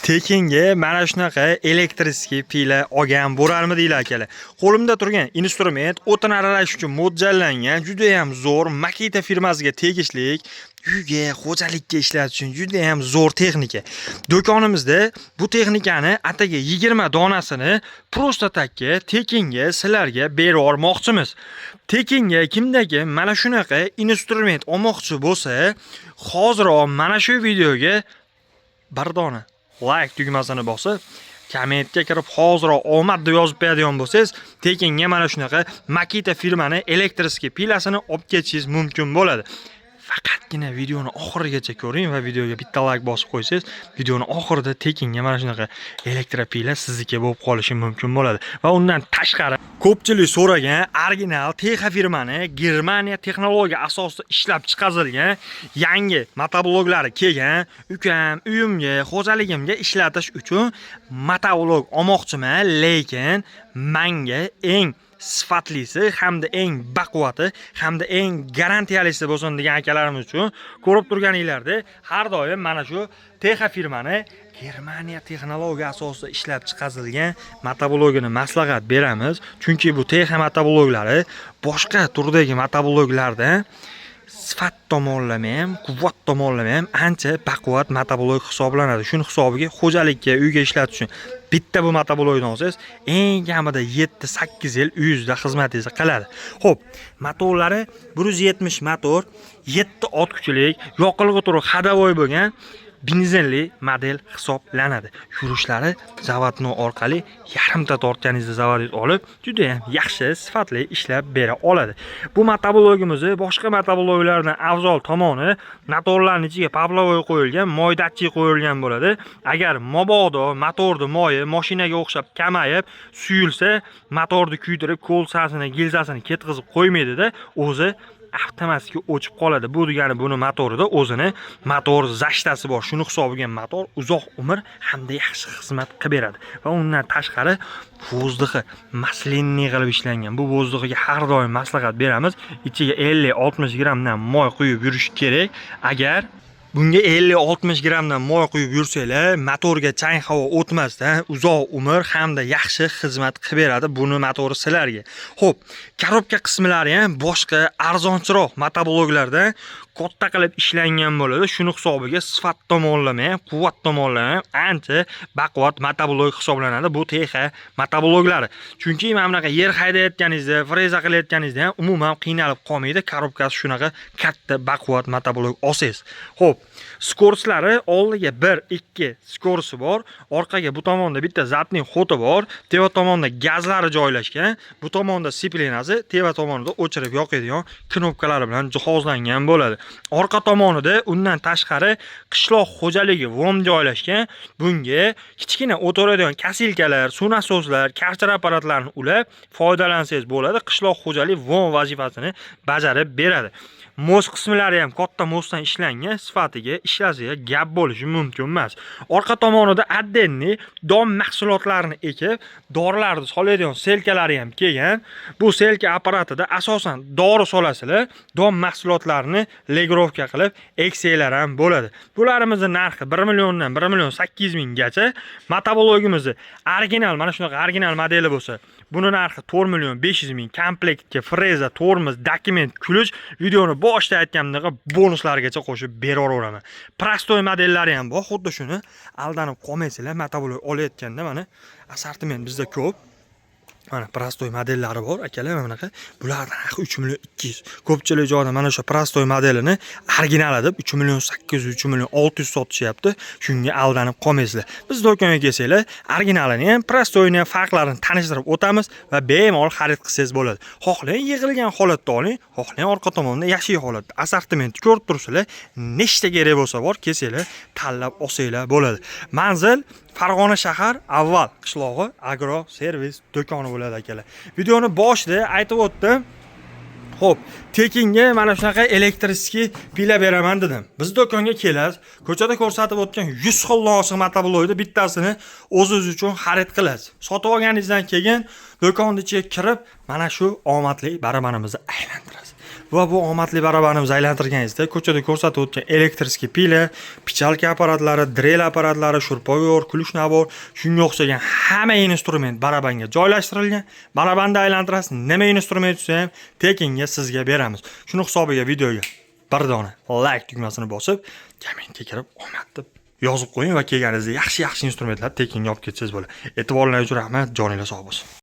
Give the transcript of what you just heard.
Tekinga mana shunaqa elektriskiy pila olgan bo'larmidinglar akalar. Qo'limda turgan instrument o'tin aralash uchun mo'ljallangan, juda ham zo'r Makita firmasiga tegishli, uyga, xo'jalikka ishlatish uchun juda ham zo'r texnika. Do'konimizda bu texnikani ataga 20 donasini prosta takka tekinga sizlarga berib yubormoqchimiz. Tekinga kimdagi mana shunaqa instrument olmoqchi bo'lsa, hozirroq mana shu videoga bir dona like tugmasini bosib, kommentga kirib hozirroq omad deb yozib qo'yadigan bo'lsangiz, tekinga mana shunaqa Makita firmani elektriskiy pilasini olib ketishingiz mumkin bo'ladi. Faqatgina videoni oxirigacha ko'ring va videoga bitta like bosib qo'ysangiz, videoni oxirida tekinga mana shunaqa elektropila sizniki bo'lib qolishi mumkin bo'ladi. Va undan tashqari ko'pchilik so'ragan original Texa firmani Germaniya texnologiya asosida ishlab chiqarilgan yangi motobloglar kelgan. Ukam, uyimga, xo'jaligimga ishlatish uchun motoblog olmoqchiman, lekin menga eng sifatlisi hamda eng baquvvati hamda eng garantiyalisi bo'lsin degan akalarimiz uchun ko'rib turganinglarda har doim mana shu Texa firmani Germaniya texnologiya asosida ishlab chiqarilgan motoblogini maslahat beramiz. Chunki bu Texa motobloglari boshqa turdagi motobloglardan sifat tomonlama ham, quvvat tomonlama ham ancha baquvvat motoblog hisoblanadi. Shuni hisobiga xo'jalikka, uyga ishlatish uchun bitta bu motoblogni olsangiz, eng kamida 7-8 yil uyingizda xizmatingizni qiladi. Xo'p, motorlari 170 motor, 7 ot kuchlik, yoqilg'i turi hadavoy bo'lgan benzinli model hisoblanadi. Yurishlari zavodni orqali yarimta tortganingizda zavodingiz olib, juda ham yaxshi, sifatli ishlab bera oladi. Bu motoblogimizni boshqa motobloglardan afzal tomoni, motorlarning ichiga pavlovoy qo'yilgan, moy datchik qo'yilgan bo'ladi. Agar mabodo motorning moyi mashinaga o'xshab kamayib, suyulsa, motorni kuydirib, ko'lsasini, gilzasini ketkizib qo'ymaydi-da, o'zi avtomatik o'chib qoladi. Bu degani buni motorida o'zini motor zashtasi bor. Shuni hisobiga motor uzoq umr hamda yaxshi xizmat qilib beradi. Va undan tashqari vozduqi maslinniy qilib ishlangan. Bu vozduqiga har doim maslahat beramiz. Ichiga 50-60 grammdan moy quyib yurish kerak. Agar bunga 50-60 grammdan moy quyib yursanglar, motorga chang havo o'tmasdan uzoq umr hamda yaxshi xizmat qilib beradi buni motori sizlarga. Xo'p, korobka qismlari ham boshqa arzonchiroq motobloglardan katta qilib ishlangan bo'ladi. Shuni hisobiga sifat tomonlama ham, quvvat tomonlama ham ancha baquvvat motoblog hisoblanadi bu Texa motobloglari. Chunki mana bunaqa yer haydayotganingizda, freza qilayotganingizda ham umuman qiynalib qolmaydi. Korobkasi shunaqa katta baquvvat motoblog olsangiz. Xo'p, skorslari oldiga 1-2 skorsi bor, orqaga bu tomonda bitta zatning xoti bor, teva tomonda gazlari joylashgan, bu tomonda siplinasi, teva tomonida o'chirib yoqadigan knopkalari bilan jihozlangan bo'ladi. Orqa tomonida undan tashqari qishloq xo'jaligi vom joylashgan. Bunga kichkina o'tiradigan kasilkalar, suv nasoslar, karchar apparatlarini ulab foydalansangiz bo'ladi. Qishloq xo'jalik vom vazifasini bajarib beradi. Mos qismlari ham katta mosdan ishlangan, sifatiga ishlasiga gap bo'lishi mumkin emas. Orqa tomonida addenni don mahsulotlarini ekib, dorilarni soladigan selkalari ham kelgan. Bu selka apparatida asosan dori solasizlar, don mahsulotlarini legirovka qilib eksanglar ham bo'ladi. Bularimizni narxi 1 milliondan 1 million 800 minggacha. Motoblogimizni original, mana shunaqa original modeli bo'lsa, buni narxi 4 million 500 ming. Komplektga freza, tormoz, dokument, kulich, videoni boshda aytganimdek bonuslargacha qo'shib beraveraman. Prostoy modellari ham bor, xuddi shuni aldanib qolmaysizlar. Motoblog olayotganda mana assortiment bizda ko'p. Mana prostoy modellari bor, akalar, mana bunaqa. Bularning narxi 3 million 200. Ko'pchilik joyda mana shu prostoy modelini original deb 3 million 800, 3 million 600 sotishyapti. Shunga aldanib qolmaysizlar. Biz do'konga kelsanglar, originalini ham, prostoyni ham farqlarini tanishtirib o'tamiz va bemalol xarid qilsangiz bo'ladi. Xohlang yig'ilgan holatda oling, xohlang orqa tomonda yashiy holatda. Assortimentni ko'rib turibsizlar, nechta kerak bo'lsa bor, kelsanglar, tanlab olsanglar bo'ladi. Manzil Farg'ona shahar avval qishlog'i agro servis do'koni bo'ladi akalar. Videoni boshida aytib o'tdim. Xo'p, tekinga mana shunaqa elektriskiy pila beraman dedim. Biz do'konga kelasiz, ko'chada ko'rsatib o'tgan 100 xil nosig motoblogni bittasini o'zingiz uchun xarid qilasiz. Sotib olganingizdan keyin do'konning ichiga kirib, mana shu omadli baramanimizni aylantirasiz. va bu omadli barabanimizni aylantirganingizda ko'chada ko'rsatib o'tgan elektriskiy pila, pichalka apparatlari, drel apparatlari, shurpoyor, kulush navor, shunga o'xshagan hamma instrument barabanga joylashtirilgan. Barabanda aylantirasiz, nima instrument bo'lsa ham tekinga sizga beramiz. Shuni hisobiga videoga bir dona like tugmasini bosib, kommentga kirib omad deb yozib qo'ying va kelganingizda yaxshi instrumentlar tekinga olib ketsangiz bo'ladi. E'tiboringiz uchun rahmat, joningiz sog' bo'lsin.